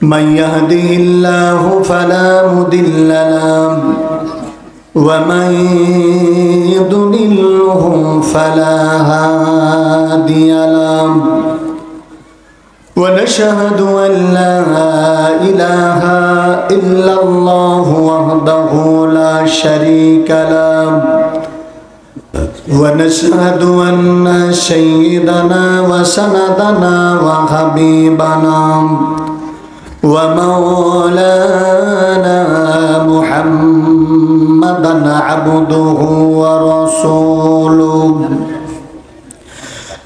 من يهده الله فلا مضل له ومن يضلله فلا هادي له ونشهد أن لا إله إلا الله وحده لا شريك له ونشهد أن سيدنا وسندنا وحبيبنا ومولانا محمدا عبده ورسوله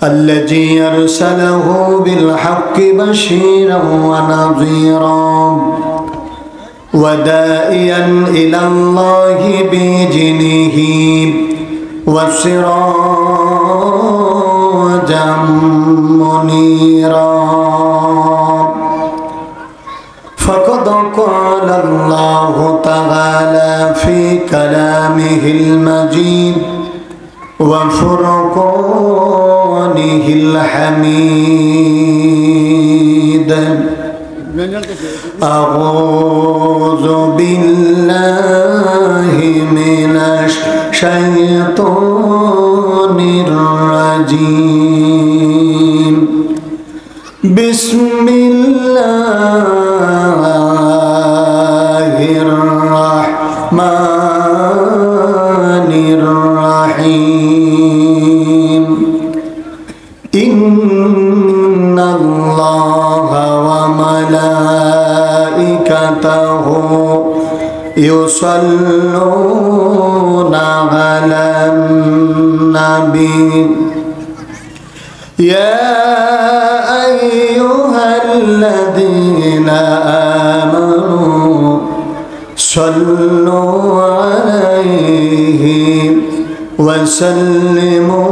الذي أرسله بالحق بشيرا ونذيرا وداعيا إلى الله بإذنه وسراجا منيرا فقد قال الله تعالى في كلامه المجيد وفرقانه الحميد أعوذ بالله من الشيطان الرجيم بسم الله الرحمن الرحيم إن الله وملائكته يصلون على النبي يا أيها الذين آمنوا صلوا عليه وسلموا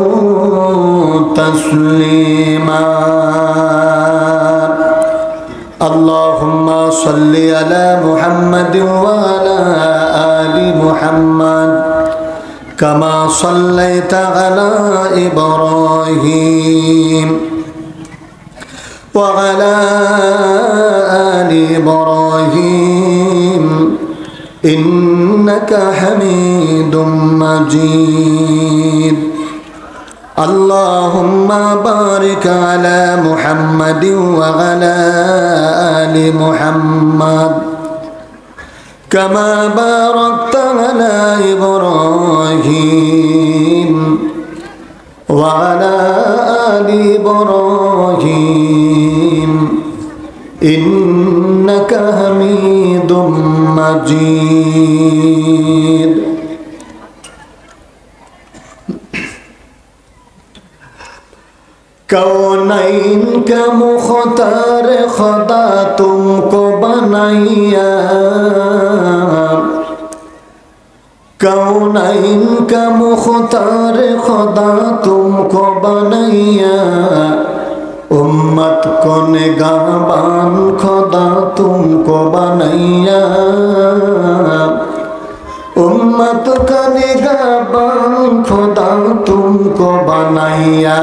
تسليما اللهم صل على محمد وعلى آل محمد كما صليت على إبراهيم وعلى آل إبراهيم إنك حميد مجيد اللهم بارك على محمد وعلى آل محمد كما باركت على إبراهيم وعلى آل إبراهيم إنك حميد مجيد कौनैन का मुख्तार खुदा तुमको बनाया कौनैन का मुख्तार खुदा तुमको बनाया उम्मत को निगाहबान खुदा तुमको बनाया उम्मत का निगाहबान खुदा तुमको बनाया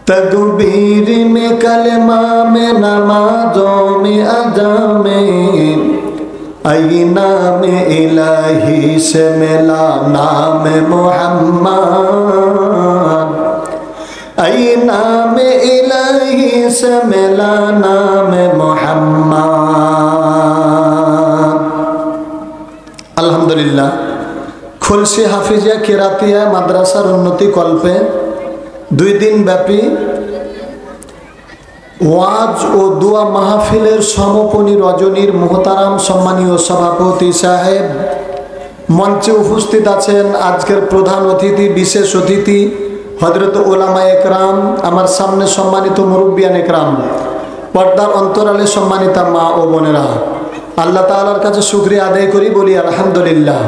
तकबीर में कलमा में नमाजों में अदा में आईना में इलाही से मिला नाम मोहम्मद आईना में इलाही से मिला नाम मोहम्मद अल्हम्दुलिल्लाह खुलसी हाफिजिया किरातिया माद्रासार उन्नति कल्पे 2 दिन ব্যাপী ওয়াজ ও দোয়া মাহফিলের সমাপনী রজনীর মুহতারাম সম্মানীয় সভাপতি সাহেব মঞ্চে উপস্থিত আছেন আজকের প্রধান অতিথি বিশেষ অতিথি হযরত উলামা একরাম আমার সামনে সম্মানিত মুরব্বিয়ান একরাম পর্দার অন্তরালে সম্মানিতা মা ও বোনেরা আল্লাহ তাআলার কাছে শুকরিয়া আদায় করি বলি আলহামদুলিল্লাহ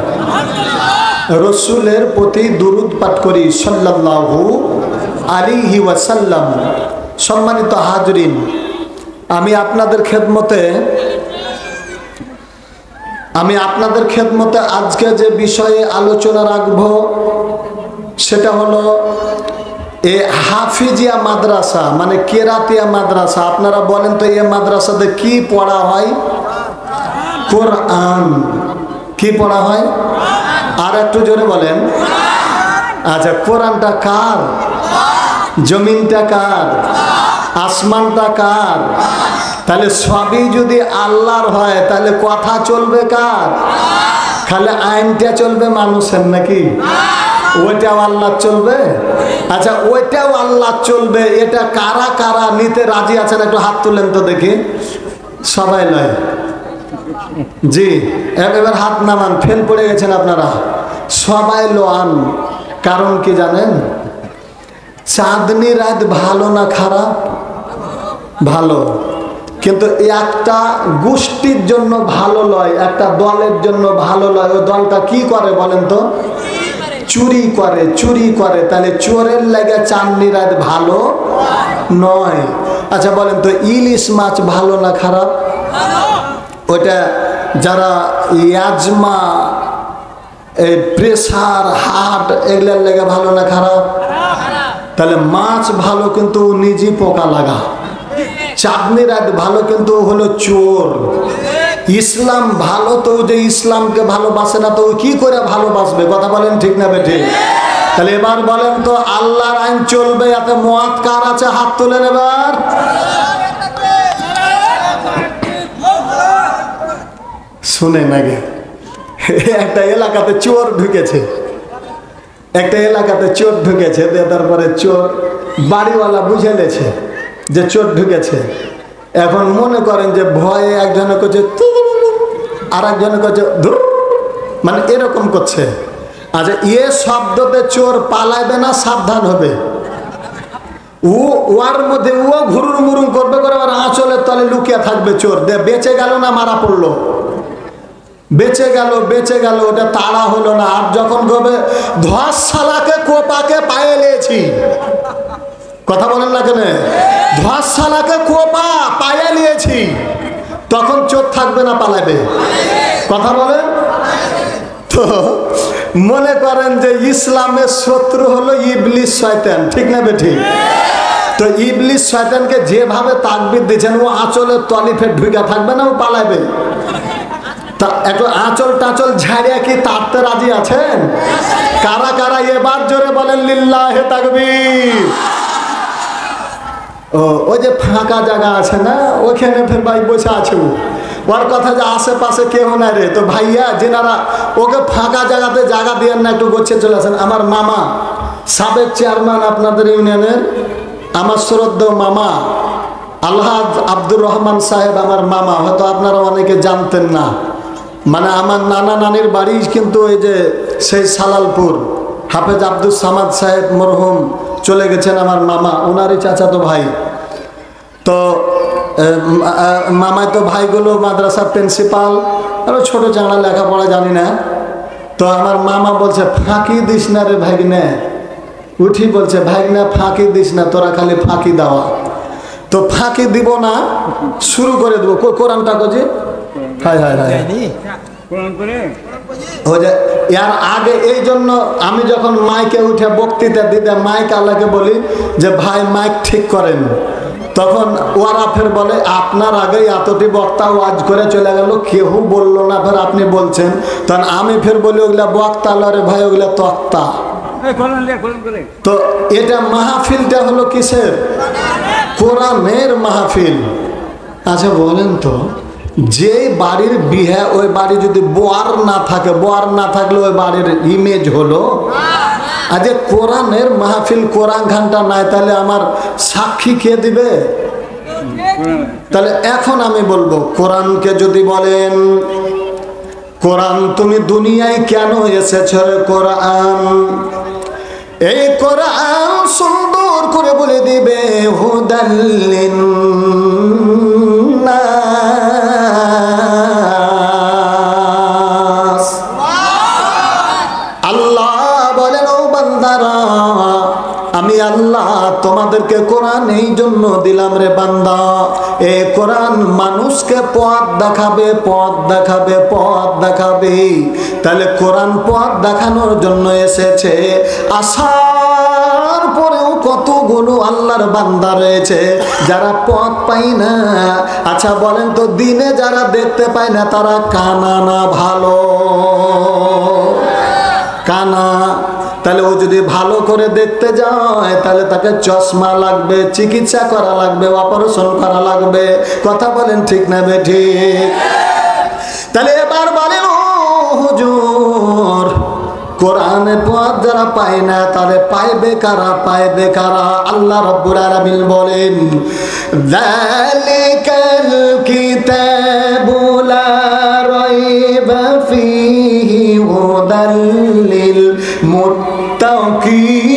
রসুলের প্রতি দুরূদ পাঠ করি সাল্লাল্লাহু আলাইহি ওয়াসাল্লাম সম্মানিত হাজরিন আমি আপনাদের খেদমতে আজকে যে বিষয়ে আলোচনা রাখব সেটা হলো এ হাফিজিয়া মাদ্রাসা মানে কেরাতিয়া মাদ্রাসা, আপনারা বলেন তো এই মাদ্রাসাতে কি পড়া হয়? কোরআন। কি পড়া হয়? আর একটু জোরে বলেন। আচ্ছা, কোরআনটা কার? জমিনটা কার? আসমানটা কার? তাহলে সবই যদি আল্লাহর হয় তাহলে কথা চলবে কার? খালি আইনটা চলবে মানুষের নাকি? ওইটাও আল্লাহ চলবে? আচ্ছা, ওইটাও আল্লাহ চলবে, এটা কারা কারা নিতে রাজি আছেন? একটু হাত তুলেন তো দেখি। সবাই নয়? জি, এবার হাত নামান, ফেল পড়ে গেছেন আপনারা। সবাই লোয়ান। কারণ কি জানেন? চাঁদনি রাত ভালো না খারাপ? ভালো। কিন্তু একটা গোষ্ঠীর জন্য ভালো লয়, একটা দলের জন্য ভালো লয়। ওই দলটা কি করে বলেন তো? চুরি করে, চুরি করে। তাহলে চোরের লাগে চাঁদনি রাত ভালো নয়। আচ্ছা বলেন তো, ইলিশ মাছ ভালো না খারাপ? ওইটা যারা ইয়াজমা, প্রেসার, হার্ট এগুলোর লেগে ভালো না খারাপ? তাহলে মাছ ভালো কিন্তু নিজে পোকা লাগা। চাঁদনি রাত ভালো কিন্তু হলো চোর। ইসলাম ভালো তো যে ইসলামকে ভালোবাসে না তো কি করে ভালোবাসবে? কথা বলেন ঠিক না বেঠে? তাহলে এবার বলেন তো, আল্লাহর আইন চলবে, এতে মত কার আছে? হাত তোলেন এবার। শুনেন আগে, একটা এলাকাতে চোর ঢুকেছে, একটা এলাকাতে চোর ঢুকেছে। তারপরে চোর বাড়িওয়ালা বুঝে লেছে যে চোর ঢুকেছে। এখন মনে করেন যে ভয়ে একজনে করছে আর একজনে করছে ধুর, মানে এরকম করছে। আচ্ছা, এ শব্দতে চোর পালাইবে না সাবধান হবে? ওর মধ্যে ও ঘুরুর মুরুম করবে, করে আবার আঁচলের তলে লুকিয়ে থাকবে চোর। বেঁচে গেল না মারা পড়লো? বেঁচে গেল, বেঁচে গেল, ওটা তাড়া হলো না। আর যখন গবে ধস শালাকে কোপাকে পায়ে লিয়েছি, কথা বলেন না কেন? ধস শালাকে কোপা পায়ে নিয়েছি, তখন চোর থাকবে না পালাবে? কথা বলেন তো। মনে করেন যে ইসলামের শত্রু হলো ইবলিস শয়তান, ঠিক না বেঠিক? তো ইবলিস শয়তানকে যেভাবে তাকবীর দিয়েছেন, ও আঁচলের তলি ফের ঢুকে থাকবে না, ও পালাবে? তা একটু আঁচল টাচল ঝাড়িয়া কি তাড়তে রাজি আছেন? কারা কারা এবার জোরে বলেন লিল্লাহে তাকবীর। ও ওই যে ফাঁকা জায়গা আছে না, ওখানে ফের ভাই বসে আছে। ওর কথা যে আশেপাশে কেউ না রে, তো ভাইয়া যেনারা ওকে ফাঁকা জায়গাতে জায়গা দিয়ে না, একটু গোছে চলে আসেন। আমার মামা সাবেক চেয়ারম্যান আপনাদের ইউনিয়নের, আমার শ্রদ্ধেয় মামা আলহাজ আব্দুর রহমান সাহেব আমার মামা। হয়তো আপনারা অনেকে জানতেন না, মানে আমার নানা নানির বাড়ি কিন্তু এই যে সেই সালালপুর। হাফেজ আব্দুল সামাদ সাহেব মরহুম চলে গেছেন আমার মামা, ওনারই চাচাতো ভাই। তো মামাই তো ভাইগুলো মাদ্রাসার প্রিন্সিপাল, আরো ছোট চাঙড়া, লেখাপড়া জানি না। তো আমার মামা বলছে ফাঁকি দিস না রে ভাইগনে। উঠি বলছে ভাইগনা ফাঁকি দিস না, তোরা খালি ফাঁকি দেওয়া। তো ফাঁকি দিব না, শুরু করে দেবো। কোরআনটা কোজি হায় হায় হায় এর আগে। এই জন্য আমি যখন মাইকে উঠে বক্তৃতা দিতে মাইক আল্লাহকে বলি যে ভাই মাইক ঠিক করেন, তখন ওরা ফের বলে আপনার আগে এতটি বক্তা ওয়াজ করে চলে গেল, কেউ বললো না, ফের আপনি বলছেন। তখন আমি ফের বলি ওগুলা বক্তা লরে ভাই, ওগুলা তক্তা। তো এটা মাহফিলটা হলো কিসের? কোরআনের মাহফিল। আচ্ছা বলেন তো, যে বাড়ির বিয়ে, ওই বাড়ি যদি বোয়ার না থাকে, বোয়ার না থাকলে ওই বাড়ির ইমেজ হলো? আজ কোরআনের মাহফিল, কোরআন ঘন্টা নাই, তাহলে আমার সাক্ষী কে দিবে? তাহলে এখন আমি বলবো, কোরআনকে যদি বলেন কোরআন তুমি দুনিয়ায় কেন এসেছ রে কোরআন, এই কোরআন সুন্দর করে বলে দিবে হুদাল্লিন নাস। আল্লাহ বলেন ও বান্দারা, আমি আল্লাহ তোমাদেরকে কোরআন এই জন্য দিলাম রে বান্দা, এ কোরআন মানুষকে পথ দেখাবে, পথ দেখাবে, পথ দেখাবে। তাহলে কোরআন পথ দেখানোর জন্য এসেছে, আসার তারপরেও কতগুলো আল্লাহর বান্দা রয়েছে যারা পথ পায় না। আচ্ছা বলেন তো, দিনে যারা দেখতে পায় না তারা কানা না ভালো? কানা। তাহলে ও যদি ভালো করে দেখতে যায় তাহলে তাকে চশমা লাগবে, চিকিৎসা করা লাগবে, অপারেশন করা লাগবে। কথা বলেন ঠিক না বেঠিক? তাহলে এবার বলেন, ও হুজুর, কোরআনে পথ যারা পায় না তাহলে পাইবে কারা? পাইবে কারা? আল্লাহ রাব্বুল আলামিন বলেন, যালিকাল কিতাবু লা রাইবা ফীহি হুদাল লিল মুত্তাকিন।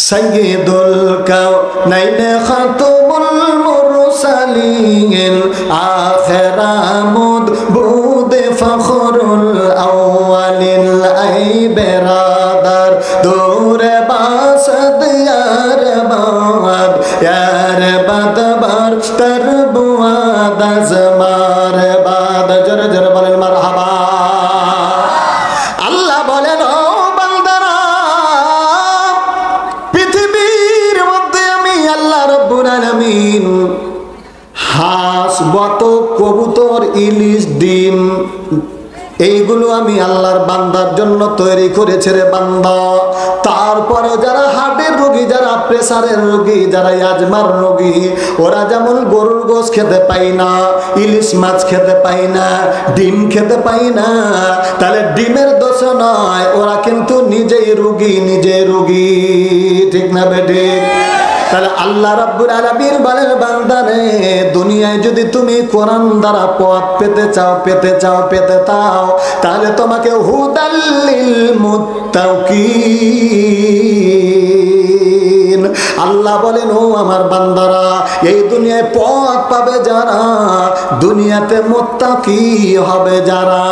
সাইয়্যিদুল কাওনাইন খাতুমুল মুরসালিন আখিরামুদ বুদে ফখরুল আউয়ালিল আই বেরাদার দূরে বাসদ ইয়ার বাদ ইয়ার বাদবার তরবুয়াদ আজমার বাদ। জোরে জোরে বলেন মারহাবা। আল্লাহ বলেন, ও বান্দারা, পৃথিবীর মধ্যে আমি আল্লাহ রাব্বুল আলামিন হাঁস, বতক, কবুতর, ইলিশ, ডিম, এইগুলো আমি আল্লাহর বান্দার জন্য তৈরি করেছে রে বান্দা। তারপরে যারা হার্টের রোগী, যারা প্রেসারের রোগী, যারা আজমার রোগী, ওরা যেমন গরুর গোশত খেতে পায় না, ইলিশ মাছ খেতে পায় না, ডিম খেতে পায় না, তাহলে ডিমের দোষ নয়, ওরা কিন্তু নিজেই রোগী, নিজে রোগী। ঠিক না বেঠিক? তাহলে আল্লাহ রাব্বুল আলামিন বলেন, বান্দারে, দুনিয়ায় যদি তুমি কোরআন দ্বারা পথ পেতে চাও, পেতে চাও, পেতে চাও, তাহলে তোমাকে হুদাল লিল মুত্তাকিন। আল্লাহ বলেন, ও আমার বান্দারা, এই দুনিয়ায় পথ পাবে যারা, দুনিয়াতে মুত্তাকি হবে যারা।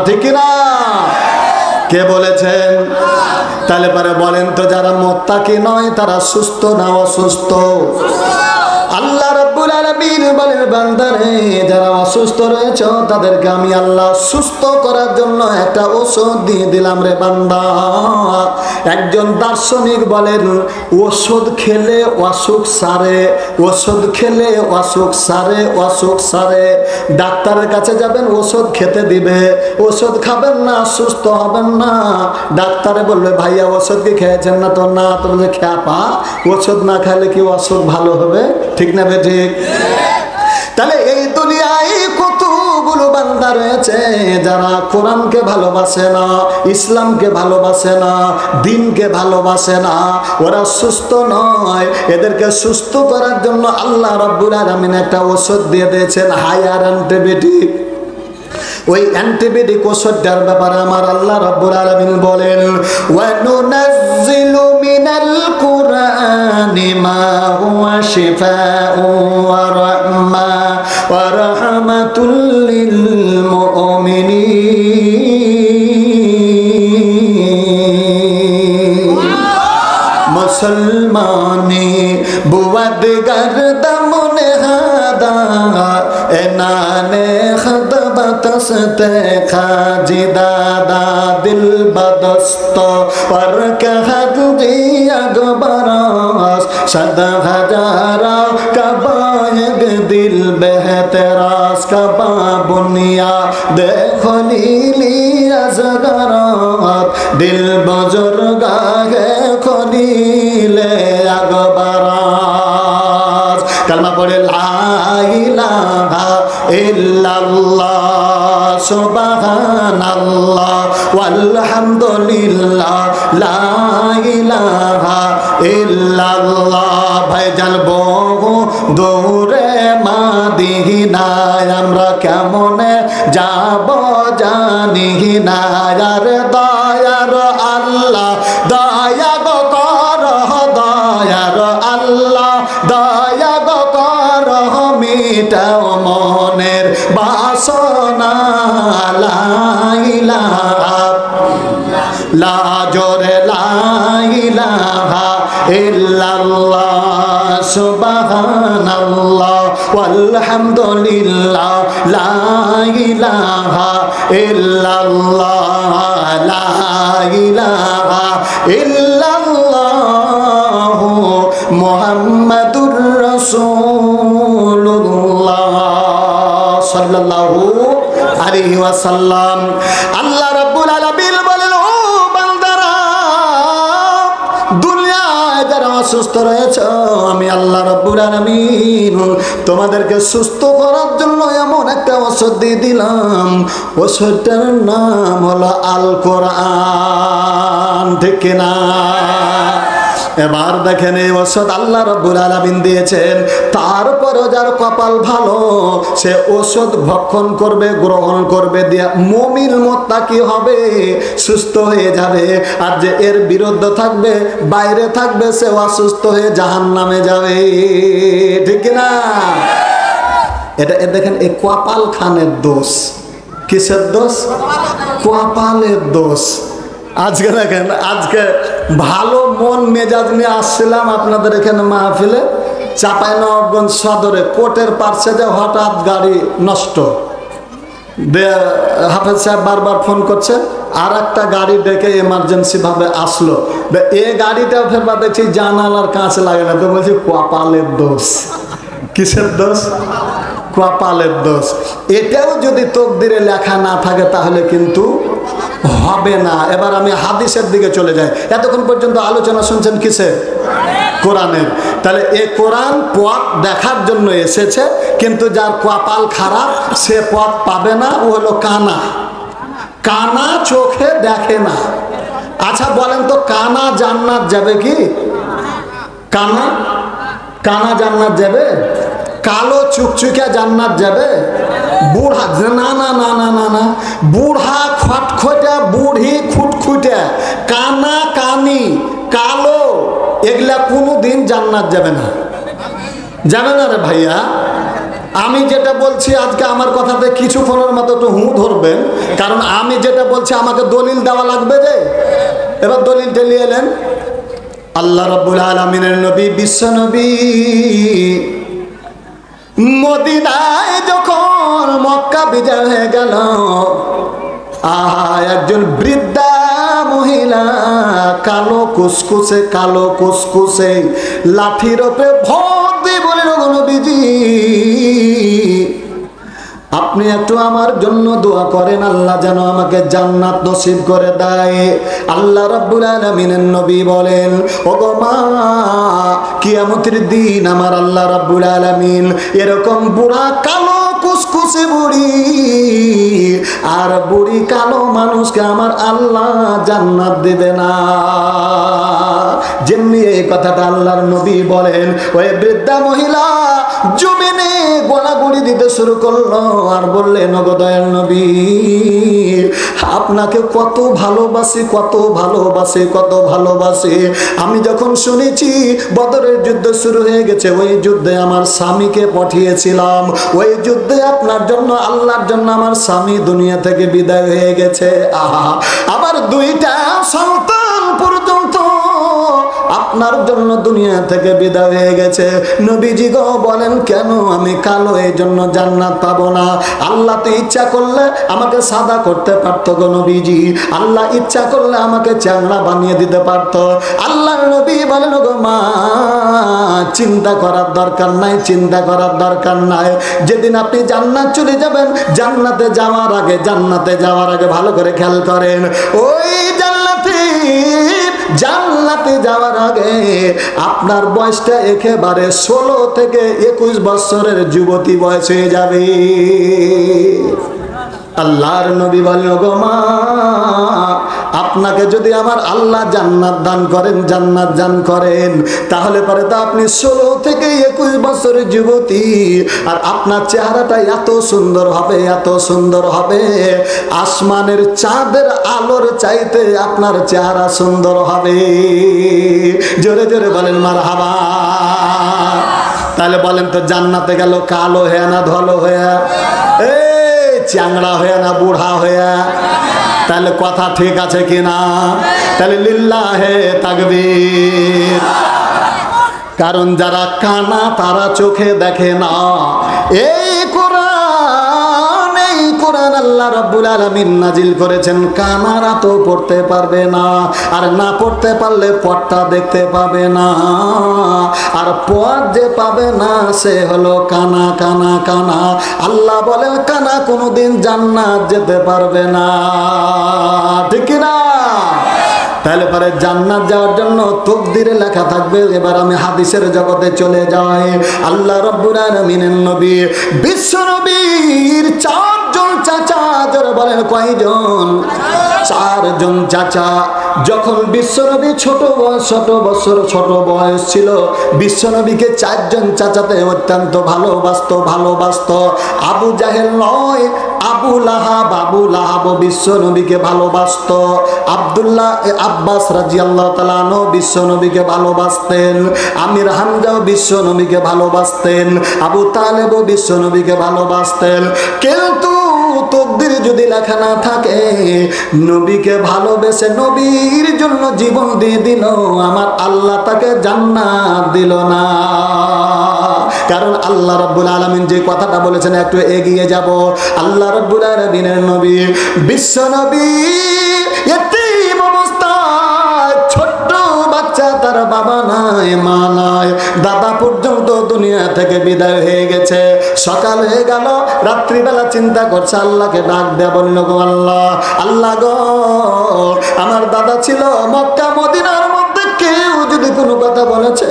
ঠিক না? কে বলেছেন? তাহলে পরে বলেন তো, যারা মুত্তাকি নয় তারা সুস্থ না অসুস্থ? আল্লাহ রাব্বুল আলামিন বলেন, বান্দারে, যারা অসুস্থ রয়েছে তাদেরকে আমি আল্লাহ সুস্থ করার জন্য একটা ওষুধ দিয়ে দিলাম রে বান্দা। একজন দার্শনিক বলেন, ওষুধ খেলে অসুখ সারে, ওষুধ খেলে অসুখ সারে, অসুখ সারে। ডাক্তারের কাছে যাবেন, ওষুধ খেতে দিবে, ওষুধ খাবেন না, সুস্থ হবেন না। ডাক্তারে বলবে, ভাইয়া ওষুধ কি খেয়েছেন না? তো না। তো বলবে, খ্যাপা, ওষুধ না খেলে কি অসুখ ভালো হবে? ঠিক না বেঠিক? তাহলে এই দুনিয়ায় কতগুলো বান্দা রয়েছে যারা কোরআনকে ভালোবাসে না, ইসলামকে ভালোবাসে না, দ্বীনকে ভালোবাসে না, ওরা সুস্থ নয়। এদেরকে সুস্থ করার জন্য আল্লাহ রাব্বুল আলামিন একটা ওষুধ দিয়ে দিয়েছেন, হায়ার অ্যান্টিবায়োটিক। ওই অ্যান্টিবায়োটিক ওষুধটার ব্যাপারে আমার আল্লাহ রাব্বুল আলামিন বলেন, ওয়া নুনাজ্জিলু মিনাল কুরআনি মা হুয়া শিফাউ ওয়া রাহমা ওয়া রাহমাতুল লিল মুমিনিন। মুসলমানি বুয়াদ গর্দম নেহাদা এনানে খদবতসতে খাজি দাদা দিল বদস্ত पर कहत दिया गबरास सदा हजारा कबायग दिल बेहतरास कबा बुनिया देखो नीली अजगरात दिल बुजुर्गा है खलीले अगबरास। कलमा पढ़े ला इलाहा इल्लल्लाह सुबहानाल्लाह वल्हम्दुलिल्लाह ला इलाहा इल्लल्लाह। ভাইজান বহু দূরে মাদিনায় আমরা কেমনে যাব জানি না, আর দয়ার আল্লাহ দয়া গো কর, দয়ার আল্লাহ দয়া গো কর, মিটাও মনের বাসনা। লা ইলাহা লা জোরে লা ইলাহা ইল্লাল্লাহ সুবহানাল্লাহ আলহামদুলিল্লাহ লা ইলাহা ইল্লাল্লাহ লা ইলাহা ইল্লাল্লাহ মুহাম্মাদুর রাসূলুল্লাহ সাল্লাল্লাহু আলাইহি ওয়াসাল্লাম। আল্লাহ রাব্বুল আলামিন বলেন, ও বান্দারা, দুনিয়ায় যারা অসুস্থ রয়েছে আমি আল্লাহ রাব্বুল আলামিন তোমাদেরকে সুস্থ করার জন্য এমন একটা ওষুধ দিয়ে দিলাম, ওষুধটার নাম হলো আল কোরআন। ঠিক না? এবার দেখেন এই ওষুধ আল্লাহ রাব্বুল আলামিন দিয়েছেন, তারপরও যার কপাল ভালো সে ওষুধ ভক্ষণ করবে, গ্রহণ করবে, দিয়া মুমিন মুত্তাকি হবে, সুস্থ হয়ে যাবে। আর যে এর বিরুদ্ধে থাকবে, বাইরে থাকবে, সে অসুস্থ হয়ে জাহান্নামে যাবে। ঠিক না? এটা দেখেন এই কপাল খানের দোষ। কিসের দোষ? কপালের দোষ। আজকে দেখেন, আজকে ভালো মন মেজাজ নিয়ে আসছিলাম আপনাদের এখানে মাহফিলে, চাঁপাইনবাবগঞ্জ সদরে কোর্টের পাশে যে হঠাৎ গাড়ি নষ্ট, হাফেজ সাহেব বারবার ফোন করছে, আর একটা গাড়ি ডেকে এমার্জেন্সি ভাবে আসলো, এই গাড়িটা ফের দেখছি জানালার কাঁচ লাগে না, তো বলছি কপালের দোষ। কিসের দোষ? কপালের দোষ। এটাও যদি তকদিরে লেখা না থাকে তাহলে কিন্তু হবে না। এবার আমি হাদিসের দিকে চলে যাই। এতক্ষণ পর্যন্ত আলোচনা শুনছেন কিসের? কোরআনের। তাহলে এই কোরআন পথ দেখার জন্য এসেছে, কিন্তু যার কপাল খারাপ সে পথ পাবে না। ও হলো কানা। কানা চোখে দেখে না। আচ্ছা বলেন তো, কানা জান্নাত যাবে কি? কানা কানা জান্নাত যাবে? কালো চুকচুকিয়া জান্নাত যাবে? বুড়া না না না না না না, বুড়া খটখটা, বুড়ি খুটখুটে, কানা কানি, কালো, এগুলা কোনোদিন জান্নাত যাবে না। যাবে না রে ভাইয়া। আমি যেটা বলছি আজকে আমার কথাতে কিছুক্ষণের মতো একটু হুঁ ধরবেন, কারণ আমি যেটা বলছি আমাকে দলিল দেওয়া লাগবে। যে এবার দলিল টেলি এলেন, আল্লাহ রাব্বুল আলামিনের নবী, বিশ্ব নবী মদিনায় যখন মক্কা বিজয় হয়ে গেল, একজন বৃদ্ধা মহিলা, কালো কুসকুসে লাঠির ওপরে ভর দিয়ে বলেন, নবীজি আপনি একটু আমার জন্য দোয়া করেন, আল্লাহ যেন আমাকে জান্নাত নসিব করে দেয়। আল্লাহ রাব্বুল আলামিনের নবী বলেন, ওগো মা, কিয়ামতের দিন আমার আল্লাহ রাব্বুল আলামিন এরকম বুড়া কালো কুসকুসে বুড়ি আর বুড়ি কালো মানুষকে আমার আল্লাহ জান্নাত দেবে না। যেমনি এই কথাটা আল্লাহর নবী বলেন, ওই বৃদ্ধা মহিলা জমিনে গোড়াগুড়ি দিতে শুরু করলো আর বললেন, ওগো দয়াল নবী, আপনাকে কত ভালোবাসি, কত ভালোবাসি, কত ভালোবাসি। আমি যখন শুনেছি বদরের যুদ্ধ শুরু হয়ে গেছে, ওই যুদ্ধে আমার স্বামীকে পাঠিয়েছিলাম, ওই যুদ্ধে আপনার জন্য, আল্লাহর জন্য আমার স্বামী দুনিয়া থেকে বিদায় হয়ে গেছে। আহা, আবার দুইটা সন্তান পর্যন্ত আপনার জন্য দুনিয়া থেকে বিদায় হয়ে গেছে। নবীজি গো বলেন, কেন আমি কালো এই জন্য জান্নাত পাবো না? আল্লাহ তো ইচ্ছা করলে আমাকে সাদা করতে পারতো গো নবীজি, আল্লাহ ইচ্ছা করলে আমাকে চ্যাংড়া বানিয়ে দিতে পারতো। আল্লাহর নবী বলেন, গো মা, চিন্তা করার দরকার নাই, চিন্তা করার দরকার নাই। যেদিন আপনি জান্নাত চলে যাবেন, জান্নাতে যাওয়ার আগে ভালো করে খেয়াল করেন, ওই জান্নাতে যাওয়ার আগে আপনার বয়সটা একেবারে 16 থেকে 21 বছরের যুবতী বয়স হয়ে যাবে। আল্লাহর নবী বলেন, গো মা, আপনাকে যদি আমার আল্লাহ জান্নাত দান করেন, তাহলে পরে তো আপনি 16 থেকে 21 বছরের যুবতী, আর আপনার চেহারাটা এত সুন্দর হবে, এত সুন্দর হবে, আসমানের চাঁদের আলোর চাইতে আপনার চেহারা সুন্দর হবে। জোরে জোরে বলেন মারহাবা। তাহলে বলেন তো, জান্নাতে গেল কালো হয়ে না ধলো হয়ে, চ্যাংড়া হয়ে না বুড়া হয়ে? তাহলে কথা ঠিক আছে কিনা? তাহলে লিল্লাহে তাকবীর। কারণ যারা কানা তারা চোখে দেখে না। এই কোরআন আল্লাহ রাব্বুল আলামিন নাজিল করেছেন, কানারা তো পড়তে পারবে না, আর না পড়তে পারলে পথটা দেখতে পাবে না, আর পথ যে পাবে না সে হলো কানা। কানা কানা আল্লাহ বলেন কানা কোনোদিন জান্নাত যেতে পারবে না, ঠিক না? তাহলে পরে জান্নাত যাওয়ার জন্য তকদিরে লেখা থাকবে। এবার আমি হাদিসের জগতে চলে যাই। আল্লাহ রাব্বুল আলামিনের নবী বিশ্ব নবীর চারজন চাচা, যারা বলেন কয়জন? চারজন চাচা। যখন বিশ্বনবী ছোট বয়স ছিল, বিশ্বনবীকে চারজন চাচাতে অত্যন্ত ভালোবাসত। আবু জাহেল নয়, আবু লাহাব বিশ্বনবীকে ভালোবাসত। আব্বাস রাদিয়াল্লাহু তাআলা আনহু বিশ্বনবীকে ভালোবাসতেন। আমির হামজাও বিশ্বনবীকে ভালোবাসতেন। আবু তালেবও বিশ্বনবীকে ভালোবাসতেন। কিন্তু তকদিরে যদি লেখা না থাকে, নবীকে ভালোবেসে নবীর জন্য জীবন দিয়ে দিল, আমার আল্লাহ তাকে জান্নাত দিল না। কারণ আল্লাহ রাব্বুল আলামিন যে কথাটা বলেছেন, একটু এগিয়ে যাব। আল্লাহ রাব্বুল আলামিনের নবী বিশ্ব নবী এতিম অবস্থায়, ছোট্ট বাচ্চা, তার বাবা নাই, মা নাই, দাদা পর্যন্ত দুনিয়া থেকে বিদায় হয়ে গেছে। সকাল হয়ে গেল, রাত্রিবেলা চিন্তা করছে, আল্লাহকে ডাক দেয়া, বলল গো আল্লাহ গো, আমার দাদা ছিল মক্কা মদিনার মধ্যে, কেউ যদি কোনো কথা বলেছে,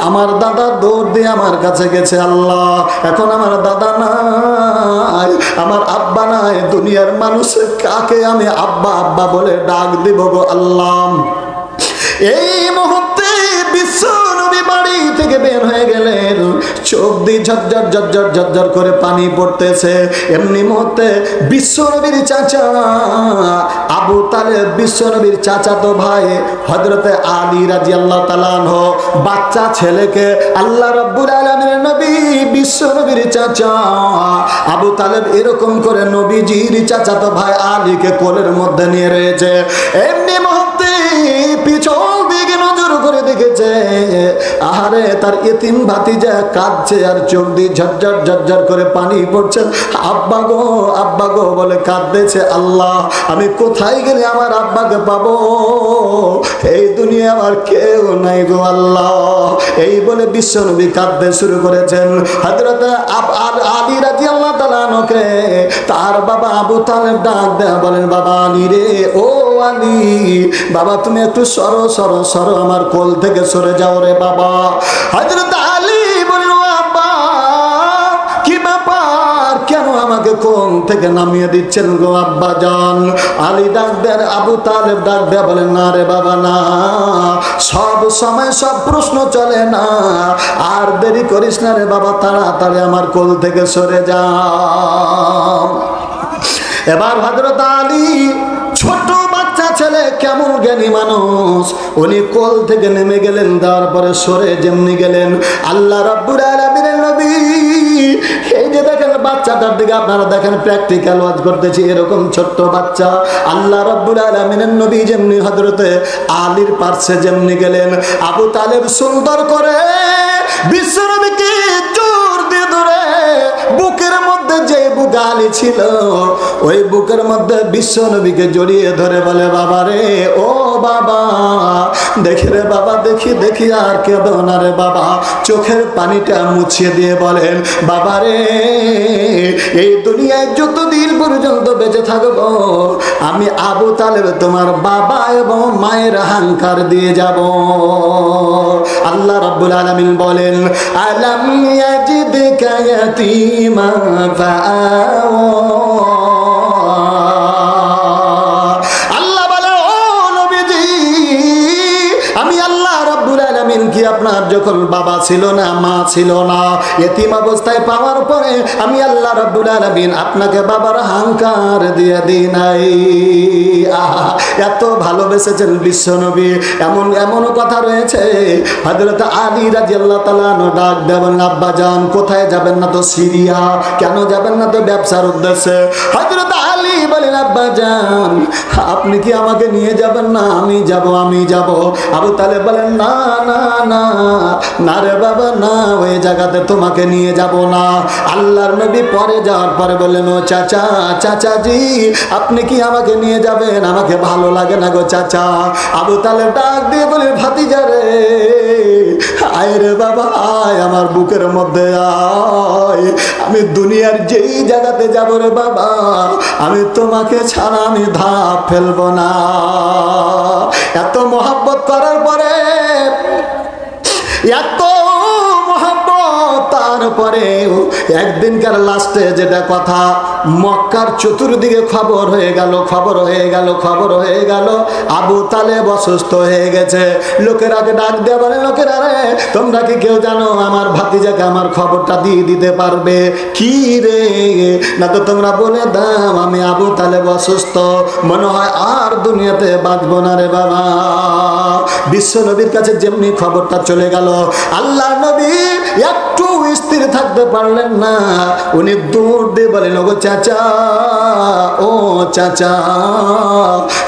আমার দাদা দৌড় দিয়ে আমার কাছে গেছে। আল্লাহ, এখন আমার দাদা নাই, আমার আব্বা নাই, দুনিয়ার মানুষের কাকে আমি আব্বা আব্বা বলে ডাক দিব গো আল্লাহ। এই মুহূর্তে বিশ্ব নবী বাড়ি থেকে বের হয়ে গেলেন, চোখ দিয়ে ঝরঝর করে পানি পড়তেছে। এমনি মুহূর্তে বিশ্ব নবীর চাচা আবু তালেব, বিশ্ব নবীর চাচাতো ভাই হযরতে আলী রাদিয়াল্লাহু তাআলা আনহু, বাচ্চা ছেলেকে আল্লাহ রাব্বুল আলামিনের নবী বিশ্ব নবীর চাচা আবু তালেব এরকম করে নবীজির চাচাতো ভাই আলীকে কোলের মধ্যে নিয়ে রয়েছে। এমনি মুহূর্তে পিছন দিকে নজর করে দেখেছে, আহারে তার এতিম ভাতিজা কাঁদছে, আর চোখ দিয়ে ঝরঝর করে পানি পড়ছে। আব্বা গো বলে কাঁদতেছে। আল্লাহ, আমি কোথায় গেলে আমার আব্বাকে পাবো? এই দুনিয়া আমার কেউ নাই গো আল্লাহ। এই বলে বিশ্বনবী কাঁদতে শুরু করেছেন। হযরত আলী রাদিয়াল্লাহু তাআলা আনহুকে তার বাবা আবু তালেব ডাক দেয়া, বলেন বাবা আলী রে, ও আলী বাবা, তুমি একটু সরো, আমার কোল থেকে সরে যাও রে বাবা। হযরত আলী বলেন, ও আব্বা, কি ব্যাপার, কেন আমাকে কোল থেকে নামিয়ে দিচ্ছেন গো আব্বা জান? আলী ডাক দেন, আবু তালেব ডাক দেয়া, বলেন না রে বাবা না, সব সময় সব প্রশ্ন চলে না, আর দেরি করিস না রে বাবা, তাড়াতাড়ি আমার কোল থেকে সরে যা। এবার হযরত আলী, ছোট বাচ্চা ছেলে, কেমন জ্ঞানী মানুষ, উনি কোল থেকে নেমে গেলেন, তারপরে সরে যেমনি গেলেন, আল্লাহ রাব্বুল আলামিনের নবী, এই যে দেখেন বাচ্চাটার দিকে আপনারা দেখেন, প্র্যাকটিক্যাল ওয়াজ করতেছি, এরকম ছোট্ট বাচ্চা, আল্লাহ রাব্বুল আলামিনের নবী যেমনি হযরতে আলীর পাশে যেমনি গেলেন, আবু তালেব সুন্দর করে বিশ্বনবীকে জোর দিয়ে ধরে বুকের মধ্যে যে বুক আলী ছিল, ওই বুকের মধ্যে বিশ্বনবীকে জড়িয়ে ধরে বলে, বাবা রে, ও বাবা, দেখি রে বাবা, দেখি আর কেঁদো না রে বাবা। চোখের পানিটা মুছিয়ে দিয়ে বলেন, বাবা রে, এই দুনিয়ায় যতদিন পর্যন্ত বেঁচে থাকবো, আমি আবু তালেব তোমার বাবা এবং মায়ের হাঙ্কার দিয়ে যাব। আল্লাহ রাব্বুল আলামিন বলেন, আলাম ইয়াজিদকা ইয়াতীমা ফাআওয়া। কি আপনার যখন বাবা ছিল না, মা ছিল না, এতিম অবস্থায় পাওয়ার পরে আমি আল্লাহ রাব্বুল আলামিন আপনাকে বাবার হাঙ্কার দিয়ে দিই নাই? এত ভালোবেসেছেন বিশ্বনবী। এমন কথা রয়েছে, হযরত আলী রাদিয়াল্লাহু তাআলা আনহু ডাক দেবেন, আব্বা জান কোথায় যাবেন না তো সিরিয়া, কেন যাবেন না তো ব্যবসার উদ্দেশ্যে? হযরত আলী বলেন আব্বা জান আপনি কি আমাকে নিয়ে যাবেন না? আমি যাব। আবু তালেব বলেন না না না না রে বাবা না, ওই জায়গাতে তোমাকে নিয়ে যাব না। আল্লাহর নবী পরে যাওয়ার পরে বললেন ও চাচা, চাচাজি আপনি কি আমাকে নিয়ে যাবেন? আমাকে ভালো লাগে না গো চাচা। আবু তালেব ডাক দিয়ে বলে ভাতিজা রে আয় রে বাবা আয়, আমার বুকের মধ্যে আয়, আমি দুনিয়ার যেই জায়গাতে যাব রে বাবা আমি তোমাকে ছাড়া আমি ধাপ ফেলবো না। এত মহব্বত করার পরে, এত মহব্বত, তারপরে একদিনকার লাস্টে যেটা কথা, মক্কার চতুর্দিকে খবর হয়ে গেল আবু তালেব অসুস্থ হয়ে গেছে। লোকেরাকে ডাক দিয়ে বলে লোকেরা রে তোমরা কি কেউ জানো আমার ভাতিজাকে আমার খবরটা দিয়ে দিতে পারবে? কি রে না তো তোমরা বলে দাও আমি আবু তালেব অসুস্থ, মনে হয় আর দুনিয়াতে বাঁচবো না রে বাবা। বিশ্ব নবীর কাছে যেমনি খবরটা চলে গেল, আল্লাহ নবী একটু স্থির থাকতে পারলেন না, উনি দৌড় দিয়ে বলেন ওগো চাচা, ও চাচা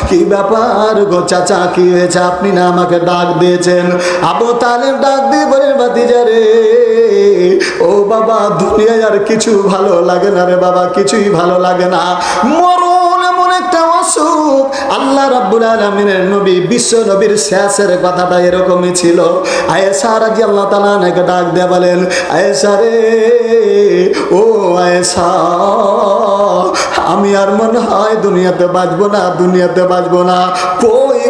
কি ব্যাপার গো চাচা, কি হয়েছে? আপনি না আমাকে ডাক দিয়েছেন? আবু তালেব ডাক দিয়ে বলেন ভাতিজা রে ও বাবা দুনিয়ায় আর কিছু ভালো লাগে না রে বাবা, কিছুই ভালো লাগে না। মরণ এমন একটা অসুখ, আল্লাহ রাব্বুল আলামিনের নবী বিশ্ব নবীর শেষের কথাটা এরকমই ছিল। আয়েশা রাদিয়াল্লাহু তাআলা আনহাকে ডাক দিয়ে বলেন আয়েশা রে ও আয়েশা আমি আর মনে হয় দুনিয়াতে বাঁচবো না। কই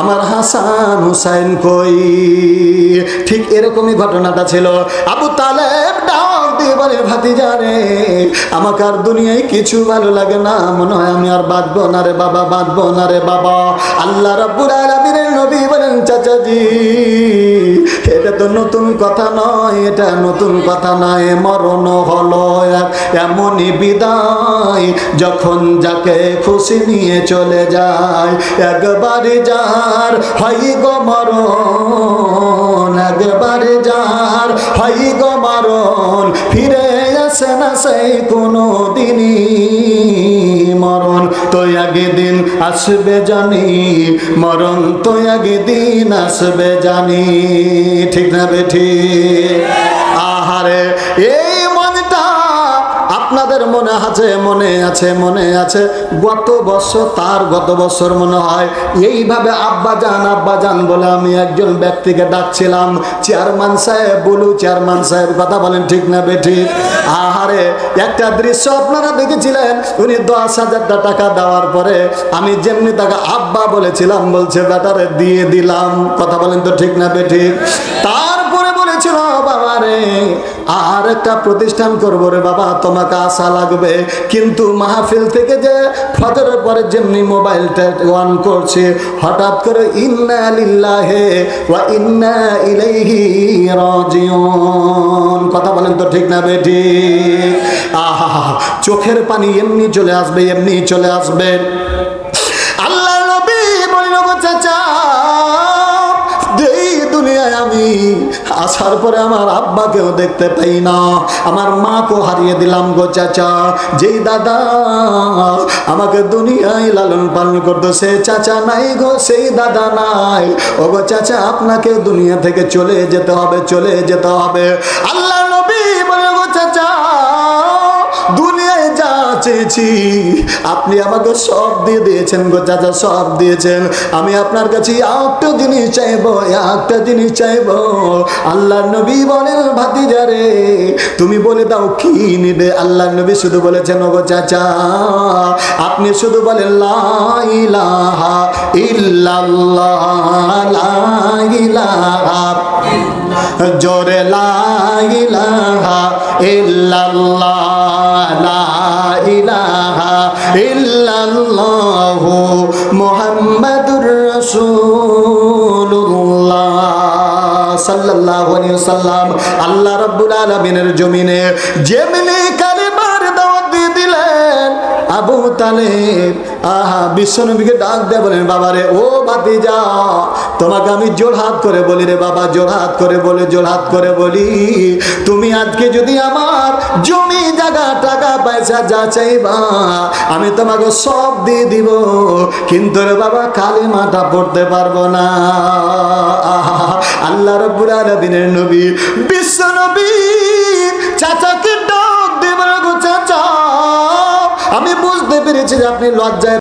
আমার হাসান হুসাইন কই? ঠিক এরকমই ঘটনাটা ছিল। আবু তালেব ডাক দিয়ে বলে ভাতিজা রে আমাকে আর দুনিয়ায় কিছু ভালো লাগে না, মনে হয় আমি আর বাঁচবো না রে বাবা। আল্লাহ রাব্বুল আলামিনের নবী বলেন চাচাজি এটা তো নতুন কথা নয়, মরণ হলো এমনই বিদায় যখন যাকে খুশি নিয়ে চলে যায়। একবারে যার হয় গো মরণ, ফিরে আসে না সেই কোনো দিনই। মরণ তো একদিন আসবে জানি, মরণ তো একদিন আসবে জানি, ঠিক না বেঠি? আহারে এই মনটা আপনাদের মনে আছে গত বছর মনে হয় এইভাবে আব্বা জান বলে আমি একজন ব্যক্তিকে ডাকছিলাম, চেয়ারম্যান সাহেব কথা বলেন ঠিক না বেঠি? আহারে একটা দৃশ্য আপনারা দেখেছিলেন, উনি 10,000 টাকা দেওয়ার পরে আমি যেমনি তাকে আব্বা বলেছিলাম, বলছে বেটারে দিয়ে দিলাম, কথা বলেন তো ঠিক না বেঠি? তারপরে বলেছিল বাবা রে আর একটা প্রতিষ্ঠান করবো রে বাবা, তোমাকে আশা লাগবে, কিন্তু মাহফিল থেকে যে ফজরের পরে যেমনি মোবাইলটা অন করছে হঠাৎ করে ইন্না লিল্লাহি ওয়া ইন্না ইলাইহি রাজিউন, কথা বলেন তো ঠিক না বেটি? আহা চোখের পানি এমনি চলে আসবে। আল্লাহ নবী বলেন গো চাচা এই দুনিয়ায় আমি আসার পরে আমার আব্বাকেও দেখতে পাই না, আমার মাকেও হারিয়ে দিলাম গো চাচা। যেই দাদা আমাকে দুনিয়ায় লালন পালন করতো সে চাচা নাই গো, সেই দাদা নাই। ও গো চাচা আপনাকে দুনিয়া থেকে চলে যেতে হবে। আল্লাহ নবী বলে গো চাচা দুনিয়ায় যা চেয়েছি আপনি আমাকে সব দিয়ে দিয়েছেন গো চাচা, সব দিয়েছেন। আমি আপনার কাছে একটা জিনিস চাইবো। আল্লাহ নবী বলেন ভাতিজা রে তুমি বলে দাও কি নিবে? আল্লাহ নবী শুধু বলেছেন ওগো চাচা আপনি শুধু বলেন লা ইলাহা ইল্লাল্লাহ, লা ইলাহা জোরে লা ইলাহা ইল্লাল্লাহ, লা ইলাহা ইল্লাল্লাহু মুহাম্মাদুর রাসূলুল্লাহ সাল্লাল্লাহু আলাইহি ওয়াসাল্লাম। আল্লাহ রাব্বুল আলামিনের জমিনে যেমনি কালেমার দাওয়াত দিয়ে দিলেন আবু তালেব আহা বিশ্বনবীকে ডাক দেয়া বলেন, বাবারে ও ভাতিজা, তোমাকে আমি জোড়হাত করে বলি রে বাবা, জোড়হাত করে বলে, জোড়হাত করে বলি, তুমি আজকে যদি আমার জমি জায়গা টাকা পয়সা যা চাইবা আমি তোমাকে সব দিয়ে দিব, কিন্তু রে বাবা কালিমাটা পড়তে পারবো না। আল্লাহ রাব্বুল আলামিনের নবী বিশ্ব নবী চাচাকে ডাক দেবার, চাচা আমি বুঝতে পেরেছি যে আপনি লজ্জায়